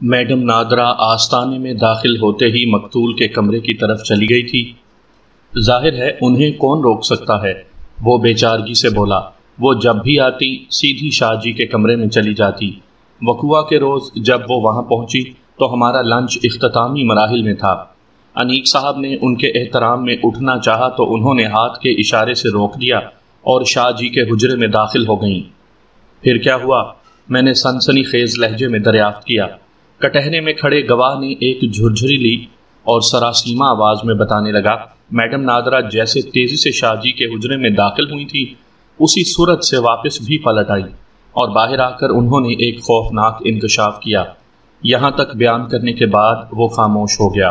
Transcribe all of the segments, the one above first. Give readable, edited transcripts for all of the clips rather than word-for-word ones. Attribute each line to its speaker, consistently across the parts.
Speaker 1: Madam Nadira آستانے میں داخل ہوتے ہی مقتول کے کمرے کی طرف چلی گئی تھی۔ ظاہر ہے انہیں کون روک سکتا ہے، وہ بے چارگی سے بولا۔ وہ جب بھی آتی سیدھی شاہ جی کے کمرے میں چلی جاتی۔ وقوعہ کے روز جب وہ وہاں پہنچی تو ہمارا لنچ اختتامی مراحل میں تھا۔ انیق صاحب نے ان کے احترام میں اٹھنا چاہا تو انہوں نے ہاتھ کے اشارے سے روک دیا اور شاہ جی کے حجرے میں داخل ہو گئیں۔ پھر کیا ہوا؟ میں نے سنسنی خیز لہجے میں دریافت کیا۔ کٹہرے میں کھڑے گواہ نے ایک جھرجھری لی اور سراسیمہ آواز میں بتانے لگا، میڈم نادرہ جیسے تیزی سے شاہ جی کے حجرے میں داخل ہوئی تھی اسی صورت سے واپس بھی پلٹ آئی اور باہر آ کر انہوں نے ایک خوفناک انکشاف کیا۔ یہاں تک بیان کرنے کے بعد وہ خاموش ہو گیا۔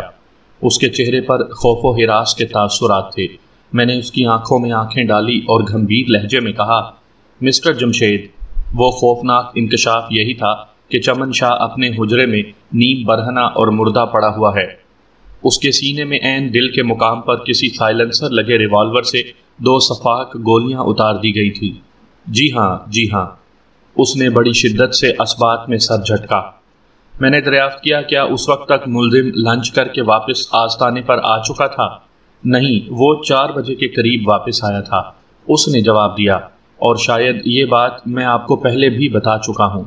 Speaker 1: اس کے چہرے پر خوف و ہراس کے تاثرات تھے۔ میں نے اس کی آنکھوں میں آنکھیں ڈالی اور گھمبیر لہجے میں کہا، مسٹر جمشید، وہ خوفناک انکشاف یہی تھا کہ چمن شاہ اپنے حجرے میں نیم برہنہ اور مردہ پڑا ہوا ہے۔ اس کے سینے میں عین دل کے مقام پر کسی سائلنسر لگے ریوالور سے 2 سفاک گولیاں اتار دی گئی تھی۔ جی ہاں، جی ہاں، اس نے بڑی شدت سے اسبات میں سر جھٹکا۔ میں نے دریافت کیا، کیا اس وقت تک ملزم لنچ کر کے واپس آستانے پر آ چکا تھا؟ نہیں، وہ 4 بجے کے قریب واپس آیا تھا، اس نے جواب دیا، اور شاید یہ بات میں آپ کو پہلے بھی بتا چکا ہوں۔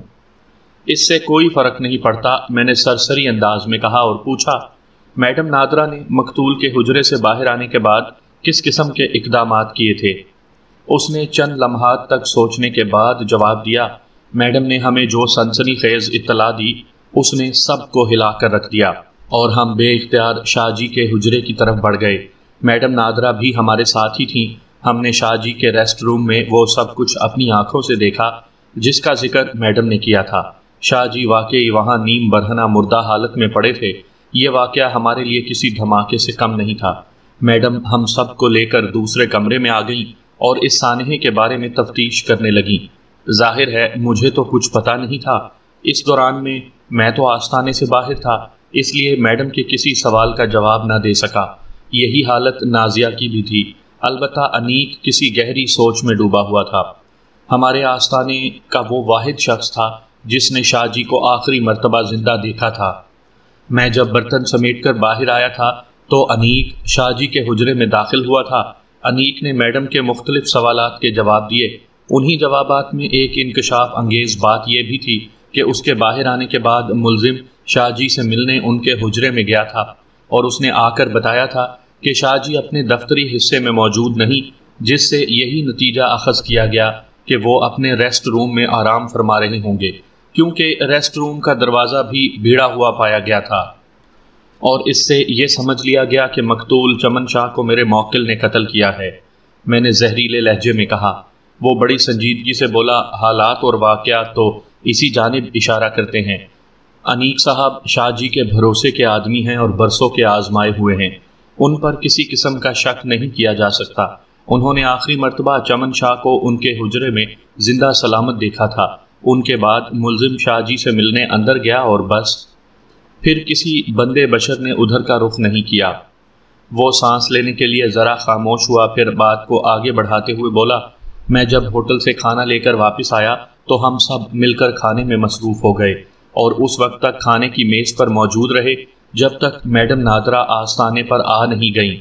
Speaker 1: اس سے کوئی فرق نہیں پڑتا، میں نے سرسری انداز میں کہا اور پوچھا، میڈم نادرہ نے مقتول کے حجرے سے باہر آنے کے بعد کس قسم کے اقدامات کیے تھے؟ اس نے چند لمحات تک سوچنے کے بعد جواب دیا، میڈم نے ہمیں جو سنسنی خیز اطلاع دی اس نے سب کو ہلا کر رکھ دیا اور ہم بے اختیار شاہ جی کے حجرے کی طرف بڑھ گئے۔ میڈم نادرہ بھی ہمارے ساتھ ہی تھیں۔ ہم نے شاہ جی کے ریسٹ روم میں وہ سب کچھ اپنی آنکھوں سے دیکھا جس کا ذکر میڈم نے کیا تھا۔ شاہ جی واقعی وہاں نیم برہنہ مردہ حالت میں پڑے تھے۔ یہ واقعہ ہمارے لیے کسی دھماکے سے کم نہیں تھا۔ میڈم ہم سب کو لے کر دوسرے کمرے میں آ گئیں اور اس سانحے کے بارے میں تفتیش کرنے لگیں۔ ظاہر ہے مجھے تو کچھ پتہ نہیں تھا۔ اس دوران میں تو آستانے سے باہر تھا، اس لیے میڈم کے کسی سوال کا جواب نہ دے سکا۔ یہی حالت نازیہ کی بھی تھی، البتہ انیق کسی گہری سوچ میں ڈوبا ہوا تھا۔ ہمارے آستانے کا وہ واحد شخص تھا جس نے شاہ جی کو آخری مرتبہ زندہ دیکھا تھا۔ میں جب برتن سمیٹ کر باہر آیا تھا تو انیق شاہ جی کے حجرے میں داخل ہوا تھا۔ انیق نے میڈم کے مختلف سوالات کے جواب دیے۔ انہی جوابات میں ایک انکشاف انگیز بات یہ بھی تھی کہ اس کے باہر آنے کے بعد ملزم شاہ جی سے ملنے ان کے حجرے میں گیا تھا اور اس نے آ کر بتایا تھا کہ شاہ جی اپنے دفتری حصے میں موجود نہیں، جس سے یہی نتیجہ اخذ کیا گیا کہ وہ اپنے ریسٹ روم میں آرام فرما رہے ہوں گے، کیونکہ ریسٹ روم کا دروازہ بھی بھیڑا ہوا پایا گیا تھا، اور اس سے یہ سمجھ لیا گیا کہ مقتول چمن شاہ کو میرے موکل نے قتل کیا ہے۔ میں نے زہریلے لہجے میں کہا۔ وہ بڑی سنجیدگی سے بولا، حالات اور واقعات تو اسی جانب اشارہ کرتے ہیں۔ انیق صاحب شاہ جی کے بھروسے کے آدمی ہیں اور برسوں کے آزمائے ہوئے ہیں، ان پر کسی قسم کا شک نہیں کیا جا سکتا۔ انہوں نے آخری مرتبہ چمن شاہ کو ان کے حجرے میں زندہ سلامت دیکھا تھا۔ ان کے بعد ملزم شاہ جی سے ملنے اندر گیا اور بس، پھر کسی بندے بشر نے ادھر کا رخ نہیں کیا۔ وہ سانس لینے کے لیے ذرا خاموش ہوا، پھر بات کو آگے بڑھاتے ہوئے بولا، میں جب ہوٹل سے کھانا لے کر واپس آیا تو ہم سب مل کر کھانے میں مصروف ہو گئے اور اس وقت تک کھانے کی میز پر موجود رہے جب تک میڈم نادرہ آستانے پر آ نہیں گئیں۔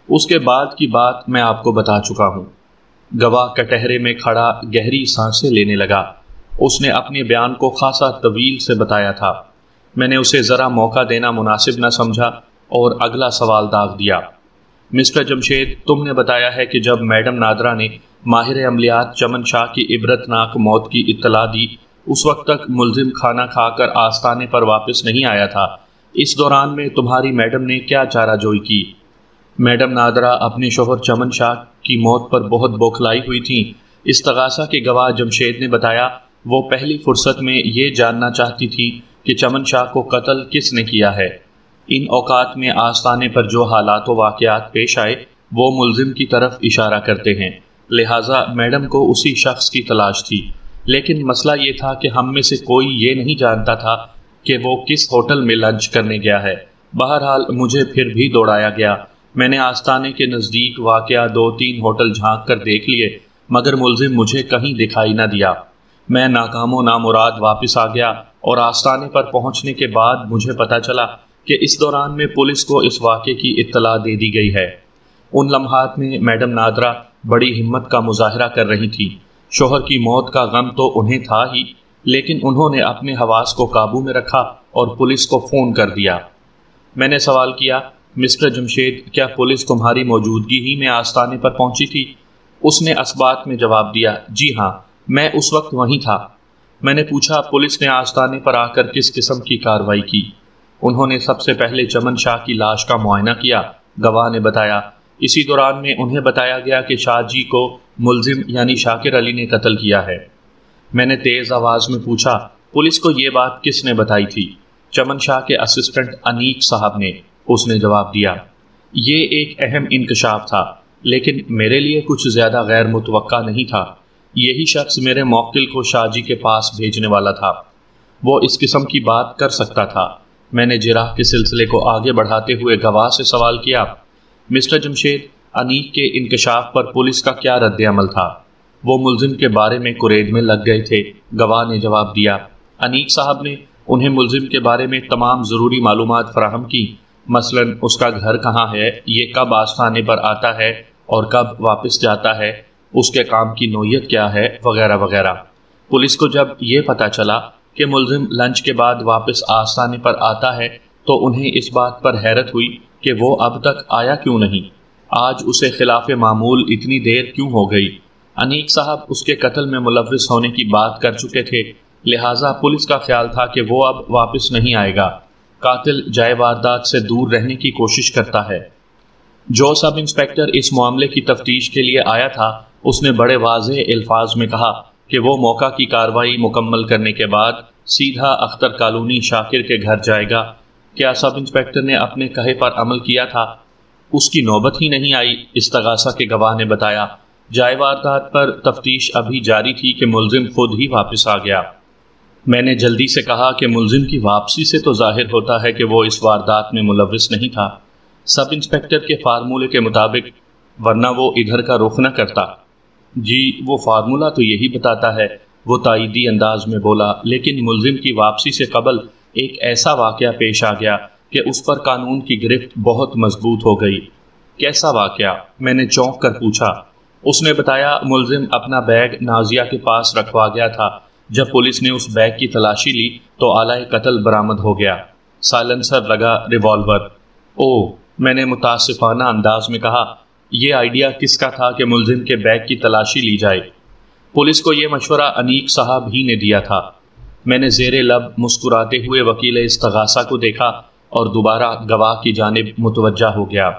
Speaker 1: اس کے بعد کی بات میں آپ کو بتا چکا ہوں۔ گواہ کٹہرے میں کھڑا گہری سانسیں لینے لگا۔ اس نے اپنے بیان کو خاصا طویل سے بتایا تھا۔ میں نے اسے ذرا موقع دینا مناسب نہ سمجھا اور اگلا سوال داغ دیا، مسٹر جمشید، تم نے بتایا ہے کہ جب میڈم نادرہ نے ماہر عملیات چمن شاہ کی عبرتناک موت کی اطلاع دی اس وقت تک ملزم کھانا کھا کر آستانے پر واپس نہیں آیا تھا۔ اس دوران میں تمہاری میڈم نے کیا چارہ جوئی کی؟ میڈم نادرہ اپنے شوہر چمن شاہ کی موت پر بہت بوکھلائی ہوئی تھیں۔ استغاثہ کے گواہ جمشید نے بتایا، وہ پہلی فرصت میں یہ جاننا چاہتی تھی کہ چمن شاہ کو قتل کس نے کیا ہے۔ ان اوقات میں آستانے پر جو حالات و واقعات پیش آئے وہ ملزم کی طرف اشارہ کرتے ہیں، لہٰذا میڈم کو اسی شخص کی تلاش تھی۔ لیکن مسئلہ یہ تھا کہ ہم میں سے کوئی یہ نہیں جانتا تھا کہ وہ کس ہوٹل میں لنچ کرنے گیا ہے۔ بہرحال مجھے پھر بھی دوڑایا گیا۔ میں نے آستانے کے نزدیک واقعہ 2-3 ہوٹل جھانک کر دیکھ لیے، مگر ملزم مجھے کہیں دکھائی نہ دیا۔ میں ناکام و نامراد واپس آ گیا اور آستانے پر پہنچنے کے بعد مجھے پتہ چلا کہ اس دوران میں پولیس کو اس واقعے کی اطلاع دے دی گئی ہے۔ ان لمحات میں میڈم نادرہ بڑی ہمت کا مظاہرہ کر رہی تھی۔ شوہر کی موت کا غم تو انہیں تھا ہی، لیکن انہوں نے اپنے حواس کو قابو میں رکھا اور پولیس کو فون کر دیا۔ میں نے سوال کیا، مسٹر جمشید، کیا پولیس تمہاری موجودگی ہی میں آستانے پر پہنچی تھی؟ اس نے اسبات میں جواب دیا، جی ہاں، میں اس وقت وہیں تھا۔ میں نے پوچھا، پولیس نے آستانے پر آ کر کس قسم کی کارروائی کی؟ انہوں نے سب سے پہلے چمن شاہ کی لاش کا معائنہ کیا، گواہ نے بتایا۔ اسی دوران میں انہیں بتایا گیا کہ شاہ جی کو ملزم یعنی شاکر علی نے قتل کیا ہے۔ میں نے تیز آواز میں پوچھا، پولیس کو یہ بات کس نے بتائی تھی؟ چمن شاہ کے اسسٹنٹ انیک صاحب نے، اس نے جواب دیا۔ یہ ایک اہم انکشاف تھا، لیکن میرے لیے کچھ زیادہ غیر متوقع نہیں تھا۔ یہی شخص میرے موکل کو شاہ جی کے پاس بھیجنے والا تھا۔ وہ اس قسم کی بات کر سکتا تھا۔ میں نے جراح کے سلسلے کو آگے بڑھاتے ہوئے گواہ سے سوال کیا، مسٹر جمشید، انیک کے انکشاف پر پولیس کا کیا رد عمل تھا؟ وہ ملزم کے بارے میں قرید میں لگ گئے تھے، گواہ نے جواب دیا۔ انیک صاحب نے انہیں ملزم کے بارے میں تمام ضروری معلومات فراہم کی، مثلاً اس کا گھر کہاں ہے، یہ کب آستانے پر آتا ہے اور کب واپس جاتا ہے، اس کے کام کی نوعیت کیا ہے، وغیرہ وغیرہ۔ پولیس کو جب یہ پتہ چلا کہ ملزم لنچ کے بعد واپس آستانے پر آتا ہے تو انہیں اس بات پر حیرت ہوئی کہ وہ اب تک آیا کیوں نہیں، آج اسے خلاف معمول اتنی دیر کیوں ہو گئی۔ انیک صاحب اس کے قتل میں ملوث ہونے کی بات کر چکے تھے، لہٰذا پولیس کا خیال تھا کہ وہ اب واپس نہیں آئے گا۔ قاتل جائے واردات سے دور رہنے کی کوشش کرتا ہے۔ جو سب انسپکٹر اس معاملے کی تفتیش کے لیے آیا تھا، اس نے بڑے واضح الفاظ میں کہا کہ وہ موقع کی کارروائی مکمل کرنے کے بعد سیدھا اختر کالونی شاکر کے گھر جائے گا۔ کیا سب انسپکٹر نے اپنے کہے پر عمل کیا تھا؟ اس کی نوبت ہی نہیں آئی، استغاثہ کے گواہ نے بتایا۔ جائے واردات پر تفتیش ابھی جاری تھی کہ ملزم خود ہی واپس آ گیا۔ میں نے جلدی سے کہا کہ ملزم کی واپسی سے تو ظاہر ہوتا ہے کہ وہ اس واردات میں ملوث نہیں تھا، سب انسپکٹر کے فارمولے کے مطابق، ورنہ وہ ادھر کا رخ نہ کرتا۔ جی، وہ فارمولہ تو یہی بتاتا ہے، وہ تائیدی انداز میں بولا، لیکن ملزم کی واپسی سے قبل ایک ایسا واقعہ پیش آ گیا کہ اس پر قانون کی گرفت بہت مضبوط ہو گئی۔ کیسا واقعہ؟ میں نے چونک کر پوچھا۔ اس نے بتایا، ملزم اپنا بیگ نازیہ کے پاس رکھوا گیا تھا۔ جب پولیس نے اس بیگ کی تلاشی لی تو آلہ قتل برآمد ہو گیا، سائلنسر لگا، ریوالور۔ اوہ، میں نے متاسفانہ انداز میں کہا، یہ آئیڈیا کس کا تھا کہ ملزم کے بیگ کی تلاشی لی جائے؟ پولیس کو یہ مشورہ انیک صاحب ہی نے دیا تھا۔ میں نے زیر لب مسکراتے ہوئے وکیل استغاثہ کو دیکھا اور دوبارہ گواہ کی جانب متوجہ ہو گیا۔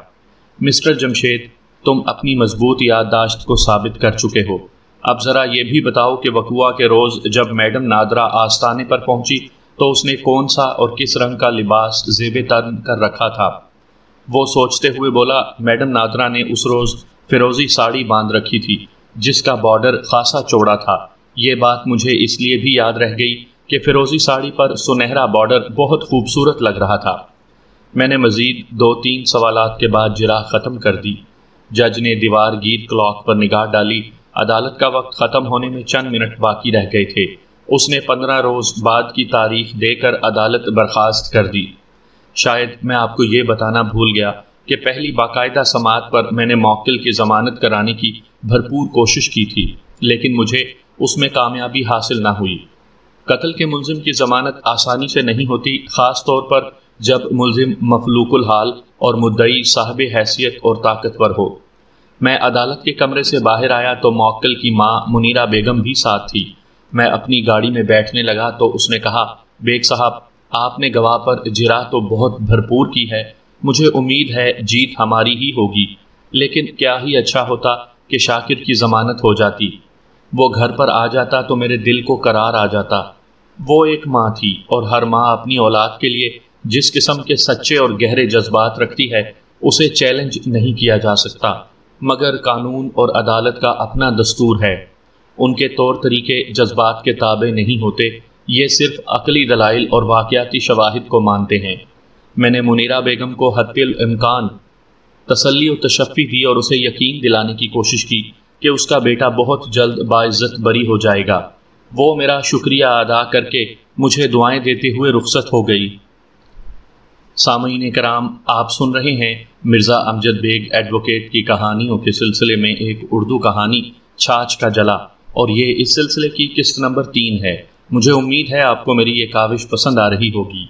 Speaker 1: مسٹر جمشید، تم اپنی مضبوط یادداشت کو ثابت کر چکے ہو، اب ذرا یہ بھی بتاؤ کہ وقوعہ کے روز جب میڈم نادرہ آستانے پر پہنچی تو اس نے کون سا اور کس رنگ کا لباس زیب تن کر رکھا تھا؟ وہ سوچتے ہوئے بولا، میڈم نادرہ نے اس روز فیروزی ساڑی باندھ رکھی تھی جس کا بارڈر خاصا چوڑا تھا۔ یہ بات مجھے اس لیے بھی یاد رہ گئی کہ فیروزی ساڑی پر سنہرا بارڈر بہت خوبصورت لگ رہا تھا۔ میں نے مزید 2-3 سوالات کے بعد جرح ختم کر دی۔ جج نے دیوار گیر کلاک پر نگاہ ڈالی۔ عدالت کا وقت ختم ہونے میں چند منٹ باقی رہ گئے تھے۔ اس نے 15 روز بعد کی تاریخ دے کر عدالت برخاست کر دی۔ شاید میں آپ کو یہ بتانا بھول گیا کہ پہلی باقاعدہ سماعت پر میں نے موکل کی ضمانت کرانے کی بھرپور کوشش کی تھی، لیکن مجھے اس میں کامیابی حاصل نہ ہوئی۔ قتل کے ملزم کی ضمانت آسانی سے نہیں ہوتی، خاص طور پر جب ملزم مفلوق الحال اور مدعی صاحب حیثیت اور طاقتور ہو۔ میں عدالت کے کمرے سے باہر آیا تو موکل کی ماں منیرہ بیگم بھی ساتھ تھی۔ میں اپنی گاڑی میں بیٹھنے لگا تو اس نے کہا، بیگ صاحب، آپ نے گواہ پر جرح تو بہت بھرپور کی ہے، مجھے امید ہے جیت ہماری ہی ہوگی، لیکن کیا ہی اچھا ہوتا کہ شاکر کی ضمانت ہو جاتی۔ وہ گھر پر آ جاتا تو میرے دل کو قرار آ جاتا۔ وہ ایک ماں تھی اور ہر ماں اپنی اولاد کے لیے جس قسم کے سچے اور گہرے جذبات رکھتی ہے اسے چیلنج نہیں کیا جا سکتا، مگر قانون اور عدالت کا اپنا دستور ہے۔ ان کے طور طریقے جذبات کے تابع نہیں ہوتے، یہ صرف عقلی دلائل اور واقعاتی شواہد کو مانتے ہیں۔ میں نے منیرہ بیگم کو حتی الامکان تسلی و تشفی دی اور اسے یقین دلانے کی کوشش کی کہ اس کا بیٹا بہت جلد باعزت بری ہو جائے گا۔ وہ میرا شکریہ ادا کر کے مجھے دعائیں دیتے ہوئے رخصت ہو گئی۔ سامعین کرام، آپ سن رہے ہیں مرزا امجد بیگ ایڈوکیٹ کی کہانیوں کے سلسلے میں ایک اردو کہانی چھاچھ کا جلا، اور یہ اس سلسلے کی قسط نمبر 3 ہے۔ مجھے امید ہے آپ کو میری یہ کاوش پسند آ رہی ہوگی۔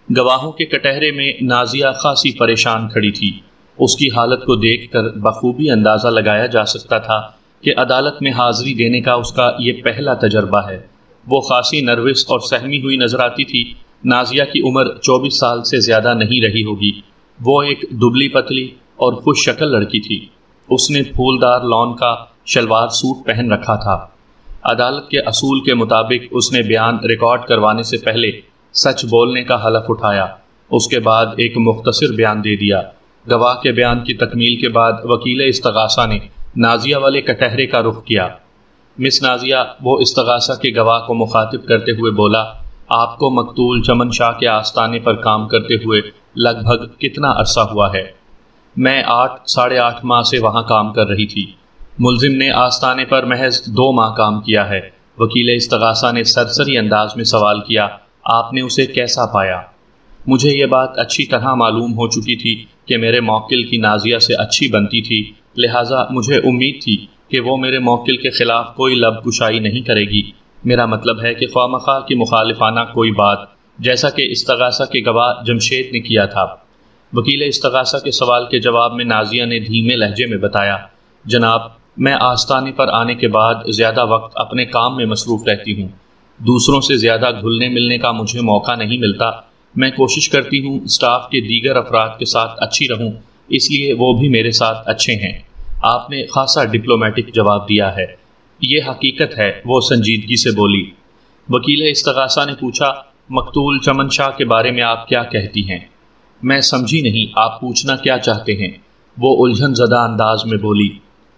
Speaker 1: گواہوں کے کٹہرے میں نازیہ خاصی پریشان کھڑی تھی۔ اس کی حالت کو دیکھ کر بخوبی اندازہ لگایا جا سکتا تھا کہ عدالت میں حاضری دینے کا اس کا یہ پہلا تجربہ ہے۔ وہ خاصی نروس اور سہمی ہوئی نظر آتی تھی۔ نازیہ کی عمر 24 سال سے زیادہ نہیں رہی ہوگی۔ وہ ایک دبلی پتلی اور خوش شکل لڑکی تھی۔ اس نے پھولدار لون کا شلوار سوٹ پہن رکھا تھا۔ عدالت کے اصول کے مطابق اس نے بیان ریکارڈ کروانے سے پہلے سچ بولنے کا حلف اٹھایا۔ اس کے بعد ایک مختصر بیان دے دیا۔ گواہ کے بیان کی تکمیل کے بعد وکیل استغاثہ نے نازیہ والے کٹہرے کا رخ کیا۔ مس نازیہ، وہ استغاثہ کے گواہ کو مخاطب کرتے ہوئے بولا، آپ کو مقتول چمن شاہ کے آستانے پر کام کرتے ہوئے لگ بھگ کتنا عرصہ ہوا ہے؟ میں 8.5 ماہ سے وہاں کام کر رہی تھی۔ ملزم نے آستانے پر محض 2 ماہ کام کیا ہے۔ وکیل استغاثہ نے سرسری انداز میں سوال کیا، آپ نے اسے کیسا پایا؟ مجھے یہ بات اچھی طرح معلوم ہو چکی تھی کہ میرے موکل کی نازیہ سے اچھی بنتی تھی، لہٰذا مجھے امید تھی کہ وہ میرے موکل کے خلاف کوئی لب کشائی نہیں کرے گی۔ میرا مطلب ہے کہ خواہ مخواہ کی مخالفانہ کوئی بات، جیسا کہ استغاثہ کے گواہ جمشید نے کیا تھا۔ وکیل استغاثہ کے سوال کے جواب میں نازیہ نے دھیمے لہجے میں بتایا، جناب، میں آستانے پر آنے کے بعد زیادہ وقت اپنے کام میں مصروف رہتی ہوں۔ دوسروں سے زیادہ گھلنے ملنے کا مجھے موقع نہیں ملتا۔ میں کوشش کرتی ہوں اسٹاف کے دیگر افراد کے ساتھ اچھی رہوں، اس لیے وہ بھی میرے ساتھ اچھے ہیں۔ آپ نے خاصا ڈپلومیٹک جواب دیا ہے۔ یہ حقیقت ہے، وہ سنجیدگی سے بولی۔ وکیل استغاثہ نے پوچھا، مقتول چمن شاہ کے بارے میں آپ کیا کہتی ہیں؟ میں سمجھی نہیں، آپ پوچھنا کیا چاہتے ہیں؟ وہ الجھن زدہ انداز میں بولی۔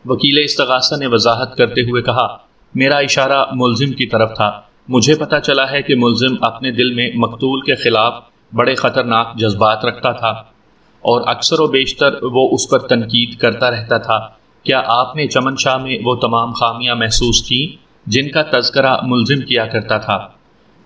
Speaker 1: وکیل استغاثہ نے وضاحت کرتے ہوئے کہا، میرا اشارہ ملزم کی طرف تھا۔ مجھے پتہ چلا ہے کہ ملزم اپنے دل میں مقتول کے خلاف بڑے خطرناک جذبات رکھتا تھا اور اکثر و بیشتر وہ اس پر تنقید کرتا رہتا تھا۔ کیا آپ نے چمن شاہ میں وہ تمام خامیاں محسوس کیں جن کا تذکرہ ملزم کیا کرتا تھا؟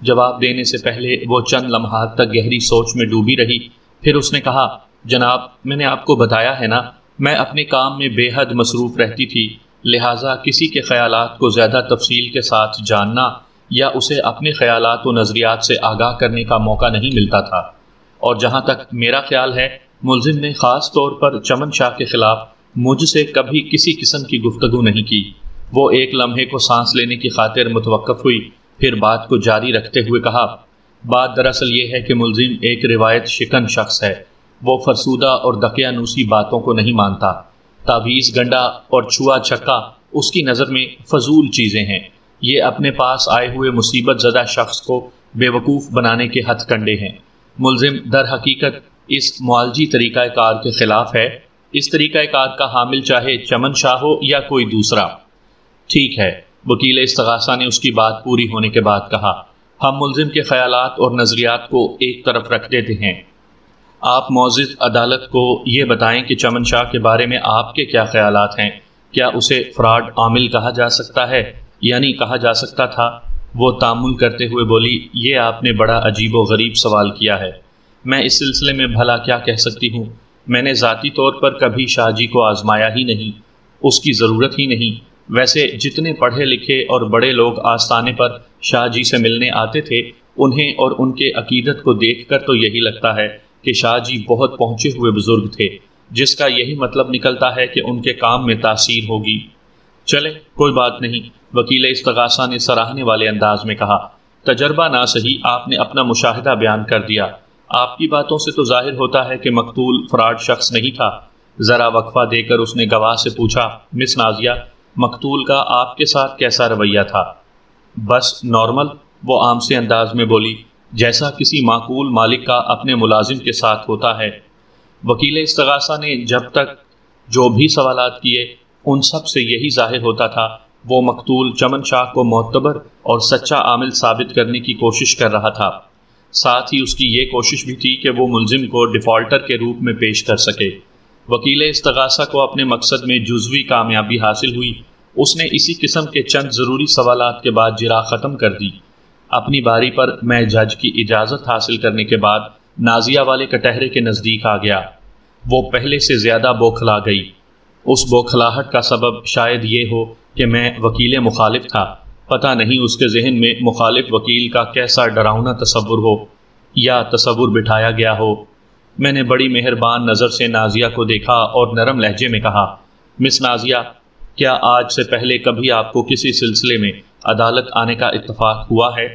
Speaker 1: جواب دینے سے پہلے وہ چند لمحات تک گہری سوچ میں ڈوبی رہی، پھر اس نے کہا، جناب، میں نے آپ کو بتایا ہے نا، میں اپنے کام میں بے حد مصروف رہتی تھی، لہٰذا کسی کے خیالات کو زیادہ تفصیل کے ساتھ جاننا یا اسے اپنے خیالات و نظریات سے آگاہ کرنے کا موقع نہیں ملتا تھا۔ اور جہاں تک میرا خیال ہے، ملزم نے خاص طور پر چمن شاہ کے خلاف مجھ سے کبھی کسی قسم کی گفتگو نہیں کی۔ وہ ایک لمحے کو سانس لینے کی خاطر متوقف ہوئی، پھر بات کو جاری رکھتے ہوئے کہا، بات دراصل یہ ہے کہ ملزم ایک روایت شکن شخص ہے۔ وہ فرسودہ اور دقیانوسی باتوں کو نہیں مانتا۔ تعویذ گنڈا اور چھوا چھکا اس کی نظر میں فضول چیزیں ہیں۔ یہ اپنے پاس آئے ہوئے مصیبت زدہ شخص کو بے وقوف بنانے کے ہتھ کنڈے ہیں۔ ملزم در حقیقت اس معالجی طریقہ کار کے خلاف ہے۔ اس طریقہ کار کا حامل چاہے چمن شاہ ہو یا کوئی دوسرا۔ ٹھیک ہے، وکیل استغاثہ نے اس کی بات پوری ہونے کے بعد کہا، ہم ملزم کے خیالات اور نظریات کو ایک طرف رکھ دیتے ہیں۔ آپ معزز عدالت کو یہ بتائیں کہ چمن شاہ کے بارے میں آپ کے کیا خیالات ہیں؟ کیا اسے فراڈ عامل کہا جا سکتا ہے؟ یعنی کہا جا سکتا تھا؟ وہ تامل کرتے ہوئے بولی، یہ آپ نے بڑا عجیب و غریب سوال کیا ہے۔ میں اس سلسلے میں بھلا کیا کہہ سکتی ہوں؟ میں نے ذاتی طور پر کبھی شاہ جی کو آزمایا ہی نہیں، اس کی ضرورت ہی نہیں۔ ویسے جتنے پڑھے لکھے اور بڑے لوگ آستانے پر شاہ جی سے ملنے آتے تھے، انہیں اور ان کے عقیدت کو دیکھ کر تو یہی لگتا ہے کہ شاہ جی بہت پہنچے ہوئے بزرگ تھے، جس کا یہی مطلب نکلتا ہے کہ ان کے کام میں تاثیر ہوگی۔ چلے، کوئی بات نہیں، وکیل استغاثہ نے سراہنے والے انداز میں کہا، تجربہ نہ سہی، آپ نے اپنا مشاہدہ بیان کر دیا۔ آپ کی باتوں سے تو ظاہر ہوتا ہے کہ مقتول فراڈ شخص نہیں تھا۔ ذرا وقفہ دے کر اس نے گواہ سے پوچھا، مس نازیہ، مقتول کا آپ کے ساتھ کیسا رویہ تھا؟ بس نارمل، وہ عام سے انداز میں بولی، جیسا کسی معقول مالک کا اپنے ملازم کے ساتھ ہوتا ہے۔ وکیل استغاثہ نے جب تک جو بھی سوالات کیے، ان سب سے یہی ظاہر ہوتا تھا وہ مقتول چمن شاہ کو معتبر اور سچا عامل ثابت کرنے کی کوشش کر رہا تھا۔ ساتھ ہی اس کی یہ کوشش بھی تھی کہ وہ ملزم کو ڈیفالٹر کے روپ میں پیش کر سکے۔ وکیل استغاثہ کو اپنے مقصد میں جزوی کامیابی حاصل ہوئی اس نے اسی قسم کے چند ضروری سوالات کے بعد جرا ختم کر دی۔ اپنی باری پر میں جج کی اجازت حاصل کرنے کے بعد نازیہ والے کٹہرے کے نزدیک آ گیا۔ وہ پہلے سے زیادہ بوکھلا گئی۔ اس بوکھلاہٹ کا سبب شاید یہ ہو کہ میں وکیل مخالف تھا۔ پتہ نہیں اس کے ذہن میں مخالف وکیل کا کیسا ڈراؤنا تصور ہو یا تصور بٹھایا گیا ہو۔ میں نے بڑی مہربان نظر سے نازیہ کو دیکھا اور نرم لہجے میں کہا، مس نازیہ، کیا آج سے پہلے کبھی آپ کو کسی سلسلے میں عدالت آنے کا اتفاق ہوا ہے؟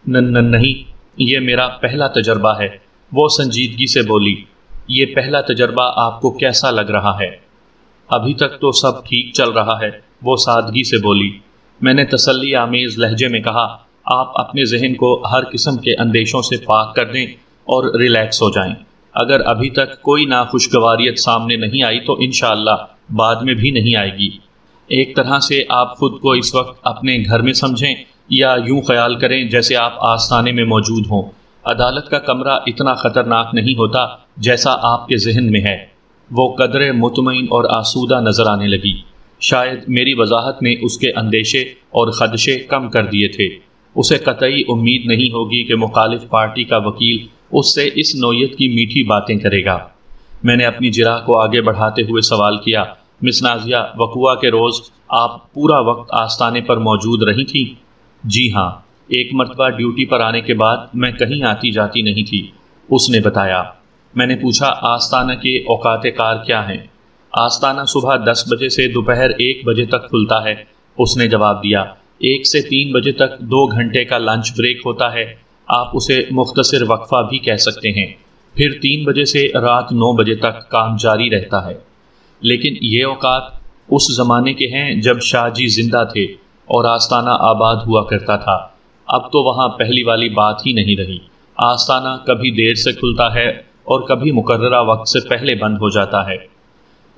Speaker 1: نہیں، یہ میرا پہلا تجربہ ہے۔ وہ سنجیدگی سے بولی۔ یہ پہلا تجربہ آپ کو کیسا لگ رہا ہے؟ ابھی تک تو سب ٹھیک چل رہا ہے، وہ سادگی سے بولی۔ میں نے تسلی آمیز لہجے میں کہا، آپ اپنے ذہن کو ہر قسم کے اندیشوں سے پاک کر دیں اور ریلیکس ہو جائیں۔ اگر ابھی تک کوئی ناخوشگواریت سامنے نہیں آئی تو انشاءاللہ بعد میں بھی نہیں آئے گی۔ ایک طرح سے آپ خود کو اس وقت اپنے گھر میں سمجھیں یا یوں خیال کریں جیسے آپ آستانے میں موجود ہوں۔ عدالت کا کمرہ اتنا خطرناک نہیں ہوتا جیسا آپ کے ذہن میں ہے۔ وہ قدرے مطمئن اور آسودہ نظر آنے لگی۔ شاید میری وضاحت نے اس کے اندیشے اور خدشے کم کر دیے تھے۔ اسے قطعی امید نہیں ہوگی کہ مخالف پارٹی کا وکیل اس سے اس نوعیت کی میٹھی باتیں کرے گا۔ میں نے اپنی جرح کو آگے بڑھاتے ہوئے سوال کیا، مس نازیہ، وقوعہ کے روز آپ پورا وقت آستانے پر موجود رہی تھیں؟ جی ہاں، ایک مرتبہ ڈیوٹی پر آنے کے بعد میں کہیں آتی جاتی نہیں تھی، اس نے بتایا۔ میں نے پوچھا، آستانہ کے اوقات کار کیا ہیں؟ آستانہ صبح 10 بجے سے دوپہر 1 بجے تک کھلتا ہے، اس نے جواب دیا۔ 1 سے 3 بجے تک 2 گھنٹے کا لنچ بریک ہوتا ہے، آپ اسے مختصر وقفہ بھی کہہ سکتے ہیں۔ پھر 3 بجے سے رات 9 بجے تک کام جاری رہتا ہے۔ لیکن یہ اوقات اس زمانے کے ہیں جب شاہ جی زندہ تھے اور آستانہ آباد ہوا کرتا تھا۔ اب تو وہاں پہلی والی بات ہی نہیں رہی۔ آستانہ کبھی دیر سے کھلتا ہے اور کبھی مقررہ وقت سے پہلے بند ہو جاتا ہے۔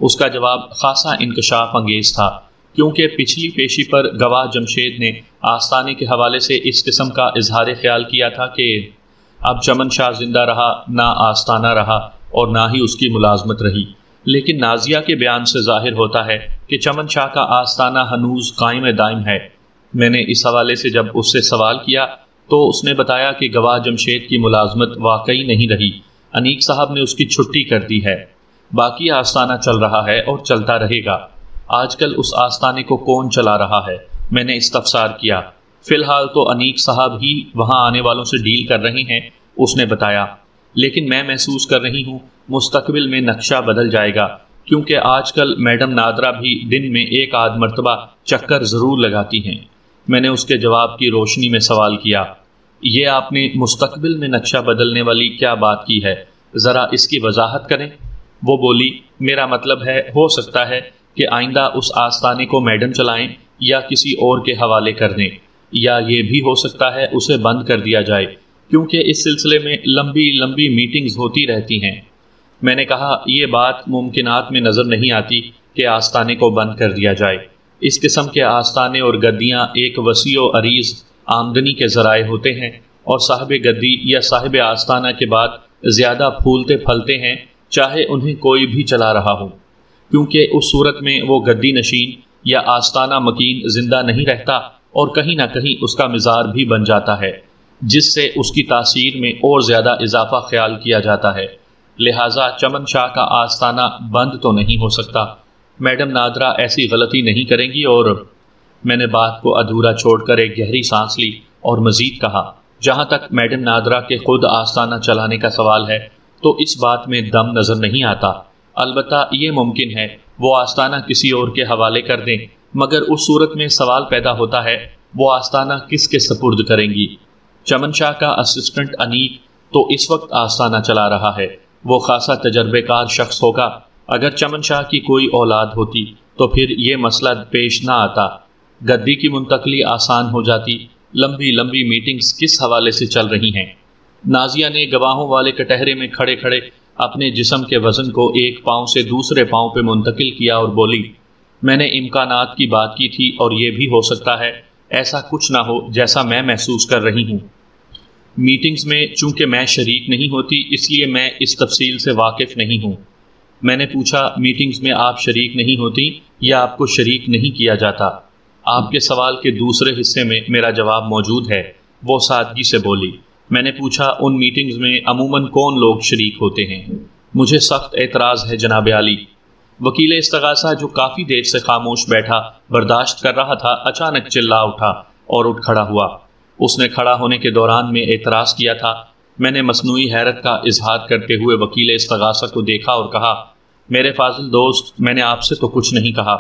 Speaker 1: اس کا جواب خاصا انکشاف انگیز تھا، کیونکہ پچھلی پیشی پر گواہ جمشید نے آستانے کے حوالے سے اس قسم کا اظہار خیال کیا تھا کہ اب چمن شاہ زندہ رہا نہ آستانہ رہا اور نہ ہی اس کی ملازمت رہی۔ لیکن نازیہ کے بیان سے ظاہر ہوتا ہے کہ چمن شاہ کا آستانہ ہنوز قائم دائم ہے۔ میں نے اس حوالے سے جب اس سے سوال کیا تو اس نے بتایا کہ گواہ جمشید کی ملازمت واقعی نہیں رہی، انیق صاحب نے اس کی چھٹی کر دی ہے۔ باقی آستانہ چل رہا ہے اور چلتا رہے گا۔ آج کل اس آستانے کو کون چلا رہا ہے؟ میں نے استفسار کیا۔ فی الحال تو انیق صاحب ہی وہاں آنے والوں سے ڈیل کر رہے ہیں، اس نے بتایا۔ لیکن میں محسوس کر رہی ہوں مستقبل میں نقشہ بدل جائے گا، کیونکہ آج کل میڈم نادرا بھی دن میں 1 آدھ مرتبہ چکر ضرور لگاتی ہیں۔ میں نے اس کے جواب کی روشنی میں سوال کیا، یہ آپ نے مستقبل میں نقشہ بدلنے والی کیا بات کی ہے؟ ذرا اس کی وضاحت کریں۔ وہ بولی، میرا مطلب ہے ہو سکتا ہے کہ آئندہ اس آستانے کو میڈم چلائیں یا کسی اور کے حوالے کر دیں، یا یہ بھی ہو سکتا ہے اسے بند کر دیا جائے، کیونکہ اس سلسلے میں لمبی لمبی میٹنگز ہوتی رہتی ہیں۔ میں نے کہا، یہ بات ممکنات میں نظر نہیں آتی کہ آستانے کو بند کر دیا جائے۔ اس قسم کے آستانے اور گدیاں ایک وسیع و عریض آمدنی کے ذرائع ہوتے ہیں، اور صاحب گدی یا صاحب آستانہ کے بعد زیادہ پھولتے پھلتے ہیں، چاہے انہیں کوئی بھی چلا رہا ہو، کیونکہ اس صورت میں وہ گدی نشین یا آستانہ مکین زندہ نہیں رہتا اور کہیں نہ کہیں اس کا مزار بھی بن جاتا ہے، جس سے اس کی تاثیر میں اور زیادہ اضافہ خیال کیا جاتا ہے۔ لہٰذا چمن شاہ کا آستانہ بند تو نہیں ہو سکتا۔ میڈم نادرا ایسی غلطی نہیں کریں گی۔ اور میں نے بات کو ادھورا چھوڑ کر ایک گہری سانس لی اور مزید کہا، جہاں تک میڈم نادرا کے خود آستانہ چلانے کا سوال ہے تو اس بات میں دم نظر نہیں آتا۔ البتہ یہ ممکن ہے وہ آستانہ کسی اور کے حوالے کر دیں، مگر اس صورت میں سوال پیدا ہوتا ہے وہ آستانہ کس کے سپرد کریں گی؟ چمن شاہ کا اسسٹنٹ انیق تو اس وقت آستانہ چلا رہا ہے، وہ خاصا تجربے کار شخص ہوگا۔ اگر چمن شاہ کی کوئی اولاد ہوتی تو پھر یہ مسئلہ پیش نہ آتا، گدی کی منتقلی آسان ہو جاتی۔ لمبی لمبی میٹنگز کس حوالے سے چل رہی ہیں؟ نازیہ نے گواہوں والے کٹہرے میں کھڑے کھڑے اپنے جسم کے وزن کو ایک پاؤں سے دوسرے پاؤں پہ منتقل کیا اور بولی، میں نے امکانات کی بات کی تھی اور یہ بھی ہو سکتا ہے ایسا کچھ نہ ہو جیسا میں محسوس کر رہی ہوں۔ میٹنگز میں چونکہ میں شریک نہیں ہوتی اس لیے میں اس تفصیل سے واقف نہیں ہوں۔ میں نے پوچھا، میٹنگز میں آپ شریک نہیں ہوتی یا آپ کو شریک نہیں کیا جاتا؟ آپ کے سوال کے دوسرے حصے میں میرا جواب موجود ہے، وہ سادگی سے بولی۔ میں نے پوچھا، ان میٹنگز میں عموماً کون لوگ شریک ہوتے ہیں؟ مجھے سخت اعتراض ہے جناب عالی۔ وکیل استغاثہ جو کافی دیر سے خاموش بیٹھا برداشت کر رہا تھا، اچانک چلا اٹھا اور اٹھ کھڑا ہوا۔ اس نے کھڑا ہونے کے دوران میں اعتراض کیا تھا۔ میں نے مصنوعی حیرت کا اظہار کرتے ہوئے وکیل استغاثہ کو دیکھا اور کہا، میرے فاضل دوست، میں نے آپ سے تو کچھ نہیں کہا۔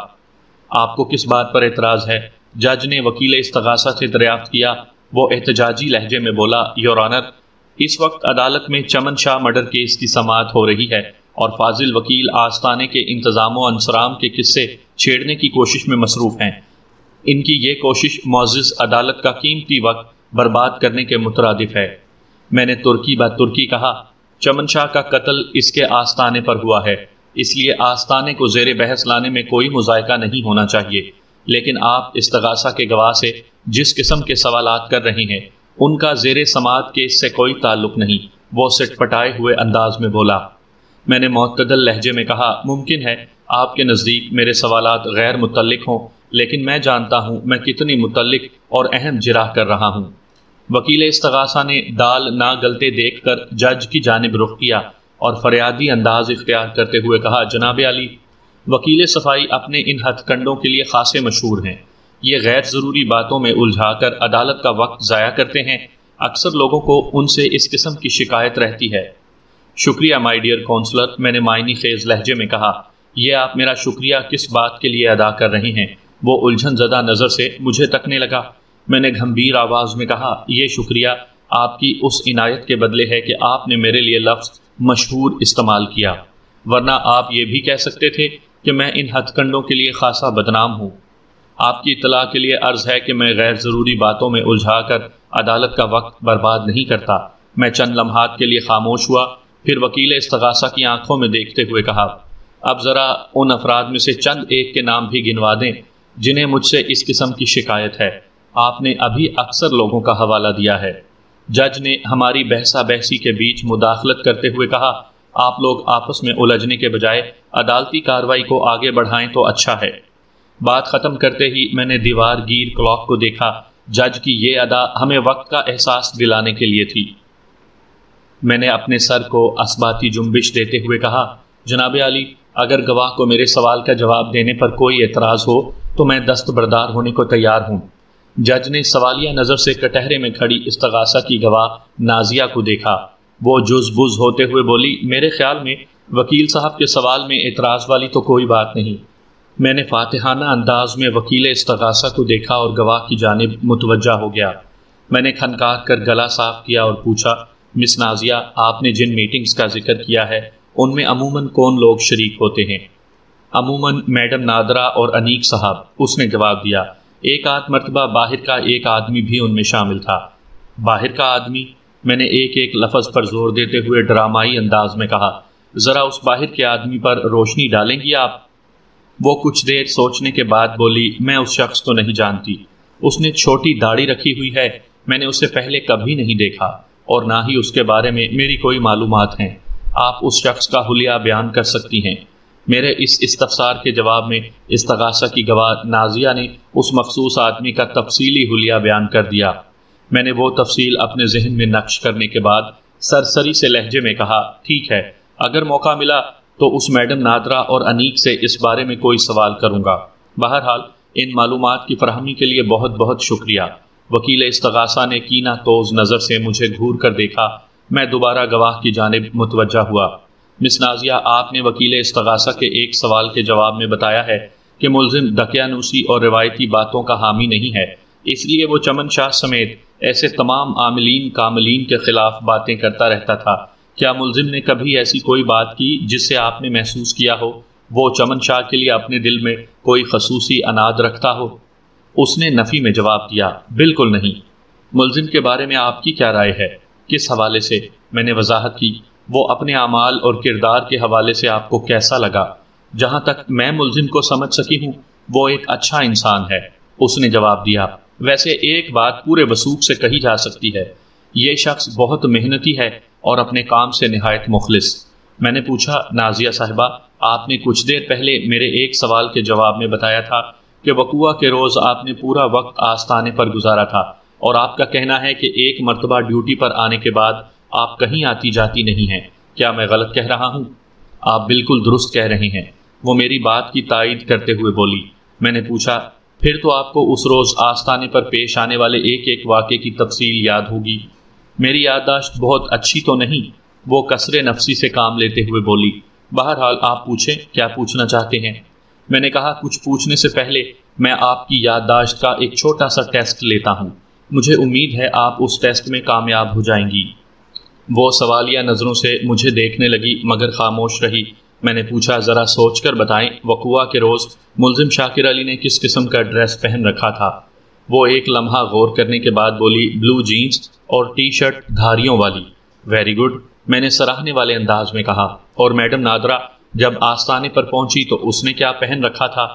Speaker 1: آپ کو کس بات پر اعتراض ہے؟ جج نے وکیل استغاثہ سے دریافت کیا۔ وہ احتجاجی لہجے میں بولا، یور آنر، اس وقت عدالت میں چمن شاہ مرڈر کیس کی سماعت ہو رہی ہے اور فاضل وکیل آستانے کے انتظام و انصرام کے قصے چھیڑنے کی کوشش میں مصروف ہیں۔ ان کی یہ کوشش معزز عدالت کا قیمتی وقت برباد کرنے کے مترادف ہے۔ میں نے ترکی بات ترکی کہا، چمن شاہ کا قتل اس کے آستانے پر ہوا ہے، اس لیے آستانے کو زیر بحث لانے میں کوئی مذائقہ نہیں ہونا چاہیے، لیکن آپ استغاثہ کے گواہ سے جس قسم کے سوالات کر رہے ہیں ان کا زیر سماعت کیس سے کوئی تعلق نہیں۔ وہ سٹ پٹائے ہوئے انداز میں بولا۔ میں نے معتدل لہجے میں کہا، ممکن ہے آپ کے نزدیک میرے سوالات غیر متعلق ہوں، لیکن میں جانتا ہوں میں کتنی متعلق اور اہم جرح کر رہا ہوں۔ وکیل استغاثہ نے دال نہ گلتے دیکھ کر جج کی جانب رخ کیا اور فریادی انداز اختیار کرتے ہوئے کہا، جناب عالی، وکیل صفائی اپنے ان ہتھ کنڈوں کے لیے خاصے مشہور ہیں۔ یہ غیر ضروری باتوں میں الجھا کر عدالت کا وقت ضائع کرتے ہیں۔ اکثر لوگوں کو ان سے اس قسم کی شکایت رہتی ہے۔ شکریہ مائی ڈیئر کونسلر، میں نے معنی خیز لہجے میں کہا۔ یہ آپ میرا شکریہ کس بات کے لیے ادا کر رہے ہیں؟ وہ الجھن زدہ نظر سے مجھے تکنے لگا۔ میں نے گھمبیر آواز میں کہا، یہ شکریہ آپ کی اس عنایت کے بدلے ہے کہ آپ نے میرے لیے لفظ مشہور استعمال کیا، ورنہ آپ یہ بھی کہہ سکتے تھے کہ میں ان ہتھ کنڈوں کے لیے خاصا بدنام ہوں۔ آپ کی اطلاع کے لیے عرض ہے کہ میں غیر ضروری باتوں میں الجھا کر عدالت کا وقت برباد نہیں کرتا۔ میں چند لمحات کے لیے خاموش ہوا، پھر وکیل استغاثہ کی آنکھوں میں دیکھتے ہوئے کہا، اب ذرا ان افراد میں سے چند ایک کے نام بھی گنوا دیں جنہیں مجھ سے اس قسم کی شکایت ہے۔ آپ نے ابھی اکثر لوگوں کا حوالہ دیا ہے۔ جج نے ہماری بحثہ بحثی کے بیچ مداخلت کرتے ہوئے کہا، آپ لوگ آپس میں الجھنے کے بجائے عدالتی کارروائی کو آگے بڑھائیں تو اچھا ہے۔ بات ختم کرتے ہی میں نے دیوار گیر کلاک کو دیکھا۔ جج کی یہ ادا ہمیں وقت کا احساس دلانے کے لیے تھی۔ میں نے اپنے سر کو اثباتی جنبش دیتے ہوئے کہا، جناب عالی، اگر گواہ کو میرے سوال کا جواب دینے پر کوئی اعتراض ہو تو میں دستبردار ہونے کو تیار ہوں۔ جج نے سوالیہ نظر سے کٹہرے میں کھڑی استغاثہ کی گواہ نازیہ کو دیکھا۔ وہ جز بز ہوتے ہوئے بولی، میرے خیال میں وکیل صاحب کے سوال میں اعتراض والی تو کوئی بات نہیں۔ میں نے فاتحانہ انداز میں وکیل استغاثہ کو دیکھا اور گواہ کی جانب متوجہ ہو گیا۔ میں نے کھنکار کر گلا صاف کیا اور پوچھا، مس نازیہ، آپ نے جن میٹنگز کا ذکر کیا ہے ان میں عموماً کون لوگ شریک ہوتے ہیں؟ عموماً میڈم نادرہ اور انیک صاحب، اس نے جواب دیا۔ ایک آدھ مرتبہ باہر کا ایک آدمی بھی ان میں شامل تھا۔ باہر کا آدمی؟ میں نے ایک ایک لفظ پر زور دیتے ہوئے ڈرامائی انداز میں کہا، ذرا اس باہر کے آدمی پر روشنی ڈالیں گی آپ؟ وہ کچھ دیر سوچنے کے بعد بولی، میں اس شخص کو نہیں جانتی۔ اس نے چھوٹی داڑھی رکھی ہوئی ہے، میں نے اسے پہلے کبھی نہیں دیکھا اور نہ ہی اس کے بارے میں میری کوئی معلومات ہیں۔ آپ اس شخص کا حلیہ بیان کر سکتی ہیں؟ میرے اس استفسار کے جواب میں استغاثہ کی گواہ نازیہ نے اس مخصوص آدمی کا تفصیلی حلیہ بیان کر دیا۔ میں نے وہ تفصیل اپنے ذہن میں نقش کرنے کے بعد سرسری سے لہجے میں کہا، ٹھیک ہے، اگر موقع ملا تو اس میڈم نادرہ اور انیک سے اس بارے میں کوئی سوال کروں گا۔ بہرحال ان معلومات کی فراہمی کے لیے بہت بہت شکریہ۔ وکیل استغاثہ نے کینہ توز نظر سے مجھے گھور کر دیکھا۔ میں دوبارہ گواہ کی جانب متوجہ ہوا۔ مس نازیہ، آپ نے وکیل استغاثہ کے ایک سوال کے جواب میں بتایا ہے کہ ملزم دقیانوسی اور روایتی باتوں کا حامی نہیں ہے، اس لیے وہ چمن شاہ سمیت ایسے تمام عاملین کاملین کے خلاف باتیں کرتا رہتا تھا۔ کیا ملزم نے کبھی ایسی کوئی بات کی جس سے آپ نے محسوس کیا ہو وہ چمن شاہ کے لیے اپنے دل میں کوئی خصوصی اناد رکھتا ہو؟ اس نے نفی میں جواب دیا، بالکل نہیں۔ ملزم کے بارے میں آپ کی کیا رائے ہے؟ کس حوالے سے؟ میں نے وضاحت کی، وہ اپنے اعمال اور کردار کے حوالے سے آپ کو کیسا لگا؟ جہاں تک میں ملزم کو سمجھ سکی ہوں وہ ایک اچھا انسان ہے، اس نے جواب دیا۔ ویسے ایک بات پورے وثوق سے کہی جا سکتی ہے، یہ شخص بہت محنتی ہے اور اپنے کام سے نہایت مخلص۔ میں نے پوچھا، نازیہ صاحبہ، آپ نے کچھ دیر پہلے میرے ایک سوال کے جواب میں بتایا تھا کہ وقوع کے روز آپ نے پورا وقت آستانے پر گزارا تھا اور آپ کا کہنا ہے کہ ایک مرتبہ ڈیوٹی پر آنے کے بعد آپ کہیں آتی جاتی نہیں ہیں۔ کیا میں غلط کہہ رہا ہوں؟ آپ بالکل درست کہہ رہے ہیں، وہ میری بات کی تائید کرتے ہوئے بولی۔ میں نے پوچھا، پھر تو آپ کو اس روز آستانے پر پیش آنے والے ایک ایک واقعے کی تفصیل یاد ہوگی؟ میری یادداشت بہت اچھی تو نہیں، وہ کسر نفسی سے کام لیتے ہوئے بولی۔ بہرحال آپ پوچھیں، کیا پوچھنا چاہتے ہیں؟ میں نے کہا، کچھ پوچھنے سے پہلے میں آپ کی یادداشت کا ایک چھوٹا سا ٹیسٹ لیتا ہوں، مجھے امید ہے آپ اس ٹیسٹ میں کامیاب ہو جائیں گی۔ وہ سوالیہ نظروں سے مجھے دیکھنے لگی مگر خاموش رہی۔ میں نے پوچھا، ذرا سوچ کر بتائیں، وقوع کے روز ملزم شاکر علی نے کس قسم کا ڈریس پہن رکھا تھا؟ وہ ایک لمحہ غور کرنے کے بعد بولی، بلو جینز اور ٹی شرٹ دھاریوں والی۔ ویری گڈ، میں نے سراہنے والے انداز میں کہا۔ اور میڈم نادرا جب آستانے پر پہنچی تو اس نے کیا پہن رکھا تھا؟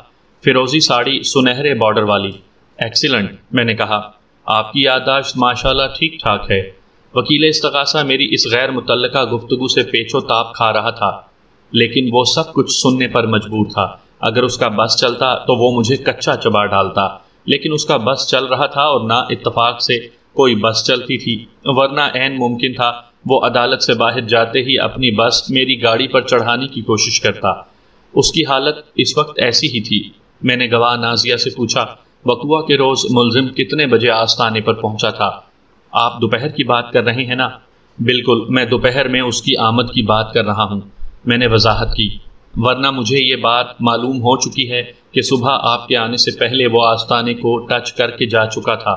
Speaker 1: فیروزی ساڑی سنہرے بارڈر والی۔ ایکسیلنٹ، میں نے کہا، آپ کی یادداشت ماشاءاللہ ٹھیک ٹھاک ہے۔ وکیل استغاثہ میری اس غیر متعلقہ گفتگو سے پیچ و تاب کھا رہا تھا، لیکن وہ سب کچھ سننے پر مجبور تھا۔ اگر اس کا بس چلتا تو وہ مجھے کچا چبا ڈالتا، لیکن اس کا بس چل رہا تھا اور نہ اتفاق سے کوئی بس چلتی تھی، ورنہ عین ممکن تھا وہ عدالت سے باہر جاتے ہی اپنی بس میری گاڑی پر چڑھانے کی کوشش کرتا۔ اس کی حالت اس وقت ایسی ہی تھی۔ میں نے گواہ نازیہ سے پوچھا، وقوع کے روز ملزم کتنے بجے آستانے پر پہنچا تھا؟ آپ دوپہر کی بات کر رہے ہیں نا؟ بالکل، میں دوپہر میں اس کی آمد کی بات کر رہا ہوں، میں نے وضاحت کی، ورنہ مجھے یہ بات معلوم ہو چکی ہے کہ صبح آپ کے آنے سے پہلے وہ آستانے کو ٹچ کر کے جا چکا تھا۔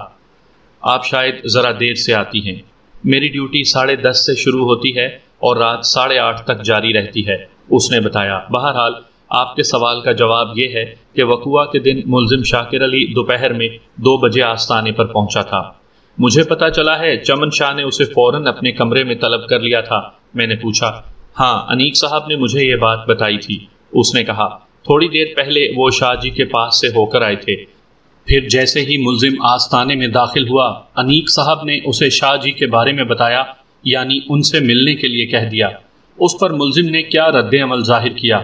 Speaker 1: آپ شاید ذرا دیر سے آتی ہیں۔ میری ڈیوٹی 10:30 سے شروع ہوتی ہے اور رات 8:30 تک جاری رہتی ہے، اس نے بتایا۔ بہرحال آپ کے سوال کا جواب یہ ہے کہ وقوع کے دن ملزم شاکر علی دوپہر میں 2 بجے آستانے پر پہنچا تھا۔ مجھے پتا چلا ہے چمن شاہ نے اسے فوراً اپنے کمرے میں طلب کر لیا تھا، میں نے پوچھا۔ ہاں، انیک صاحب نے مجھے یہ بات بتائی تھی، اس نے کہا۔ تھوڑی دیر پہلے وہ شاہ جی کے پاس سے ہو کر آئے تھے، پھر جیسے ہی ملزم آستانے میں داخل ہوا، انیک صاحب نے اسے شاہ جی کے بارے میں بتایا، یعنی ان سے ملنے کے لیے کہہ دیا۔ اس پر ملزم نے کیا رد عمل ظاہر کیا؟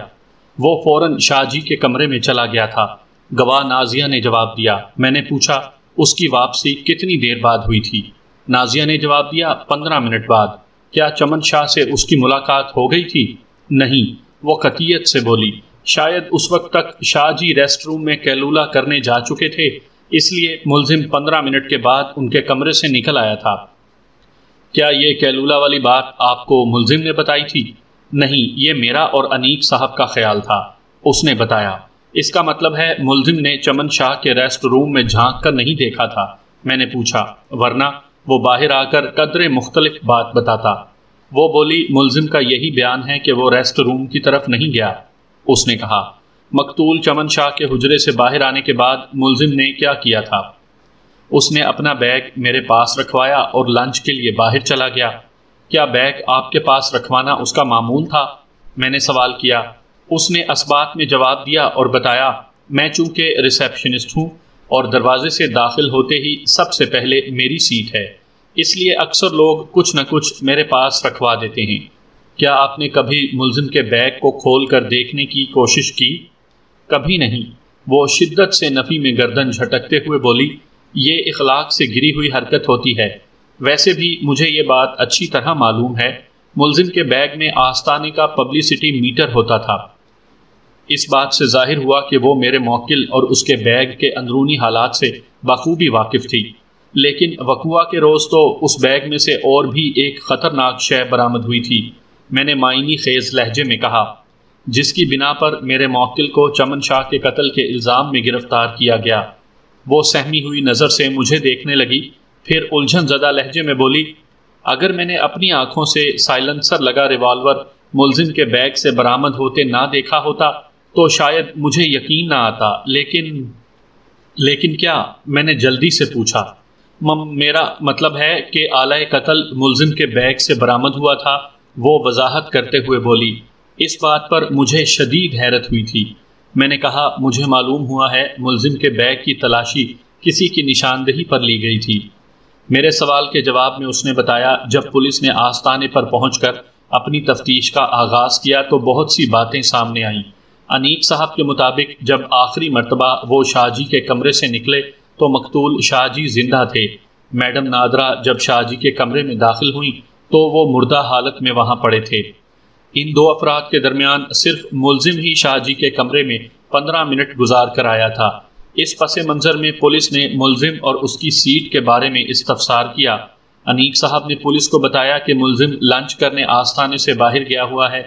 Speaker 1: وہ فوراً شاہ جی کے کمرے میں چلا گیا تھا، گواہ نازیہ نے جواب دیا۔ میں نے پوچھا، اس کی واپسی کتنی دیر بعد ہوئی تھی؟ نازیہ نے جواب دیا، 15 منٹ بعد۔ کیا چمن شاہ سے اس کی ملاقات ہو گئی تھی؟ نہیں، وہ قطعیت سے بولی۔ شاید اس وقت تک شاہ جی ریسٹ روم میں کیلولا کرنے جا چکے تھے، اس لیے ملزم 15 منٹ کے بعد ان کے کمرے سے نکل آیا تھا۔ کیا یہ کیلولا والی بات آپ کو ملزم نے بتائی تھی؟ نہیں، یہ میرا اور انیک صاحب کا خیال تھا، اس نے بتایا۔ اس کا مطلب ہے ملزم نے چمن شاہ کے ریسٹ روم میں جھانک کر نہیں دیکھا تھا، میں نے پوچھا، ورنہ وہ باہر آ کر قدرے مختلف بات بتاتا۔ وہ بولی، ملزم کا یہی بیان ہے کہ وہ ریسٹ روم کی طرف نہیں گیا، اس نے کہا۔ مقتول چمن شاہ کے حجرے سے باہر آنے کے بعد ملزم نے کیا کیا تھا؟ اس نے اپنا بیگ میرے پاس رکھوایا اور لنچ کے لیے باہر چلا گیا۔ کیا بیگ آپ کے پاس رکھوانا اس کا معمول تھا؟ میں نے سوال کیا۔ اس نے اسبات میں جواب دیا اور بتایا، میں چونکہ ریسیپشنسٹ ہوں اور دروازے سے داخل ہوتے ہی سب سے پہلے میری سیٹ ہے، اس لیے اکثر لوگ کچھ نہ کچھ میرے پاس رکھوا دیتے ہیں۔ کیا آپ نے کبھی ملزم کے بیگ کو کھول کر دیکھنے کی کوشش کی؟ کبھی نہیں، وہ شدت سے نفی میں گردن جھٹکتے ہوئے بولی، یہ اخلاق سے گری ہوئی حرکت ہوتی ہے۔ ویسے بھی مجھے یہ بات اچھی طرح معلوم ہے، ملزم کے بیگ میں آستانے کا پبلسٹی میٹر ہوتا تھا۔ اس بات سے ظاہر ہوا کہ وہ میرے موکل اور اس کے بیگ کے اندرونی حالات سے بخوبی واقف تھی، لیکن وقوع کے روز تو اس بیگ میں سے اور بھی ایک خطرناک شے برآمد ہوئی تھی، میں نے معنی خیز لہجے میں کہا، جس کی بنا پر میرے موکل کو چمن شاہ کے قتل کے الزام میں گرفتار کیا گیا۔ وہ سہمی ہوئی نظر سے مجھے دیکھنے لگی، پھر الجھن زدہ لہجے میں بولی، اگر میں نے اپنی آنکھوں سے سائلنسر لگا ریوالور ملزم کے بیگ سے برآمد ہوتے نہ دیکھا ہوتا تو شاید مجھے یقین نہ آتا، لیکن کیا؟ میں نے جلدی سے پوچھا۔ میرا مطلب ہے کہ آلہ قتل ملزم کے بیگ سے برآمد ہوا تھا، وہ وضاحت کرتے ہوئے بولی۔ اس بات پر مجھے شدید حیرت ہوئی تھی۔ میں نے کہا، مجھے معلوم ہوا ہے ملزم کے بیگ کی تلاشی کسی کی نشاندہی پر لی گئی تھی۔ میرے سوال کے جواب میں اس نے بتایا، جب پولیس نے آستانے پر پہنچ کر اپنی تفتیش کا آغاز کیا تو بہت سی باتیں سامنے آئیں۔ انیق صاحب کے مطابق جب آخری مرتبہ وہ شاہ جی کے کمرے سے نکلے تو مقتول شاہ جی زندہ تھے۔ میڈم نادرہ جب شاہ جی کے کمرے میں داخل ہوئیں تو وہ مردہ حالت میں وہاں پڑے تھے۔ ان دو افراد کے درمیان صرف ملزم ہی شاہ جی کے کمرے میں 15 منٹ گزار کر آیا تھا۔ اس پس منظر میں پولیس نے ملزم اور اس کی سیٹ کے بارے میں استفسار کیا۔ انیق صاحب نے پولیس کو بتایا کہ ملزم لنچ کرنے آستانے سے باہر گیا ہوا ہے،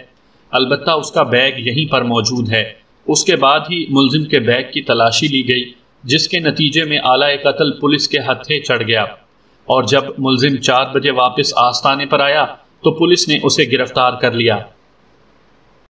Speaker 1: البتہ اس کا بیگ یہیں پر موجود ہے۔ اس کے بعد ہی ملزم کے بیگ کی تلاشی لی گئی، جس کے نتیجے میں آلہ قتل پولیس کے ہتھے چڑھ گیا، اور جب ملزم 4 بجے واپس آستانے پر آیا تو پولیس نے اسے گرفتار کر لیا۔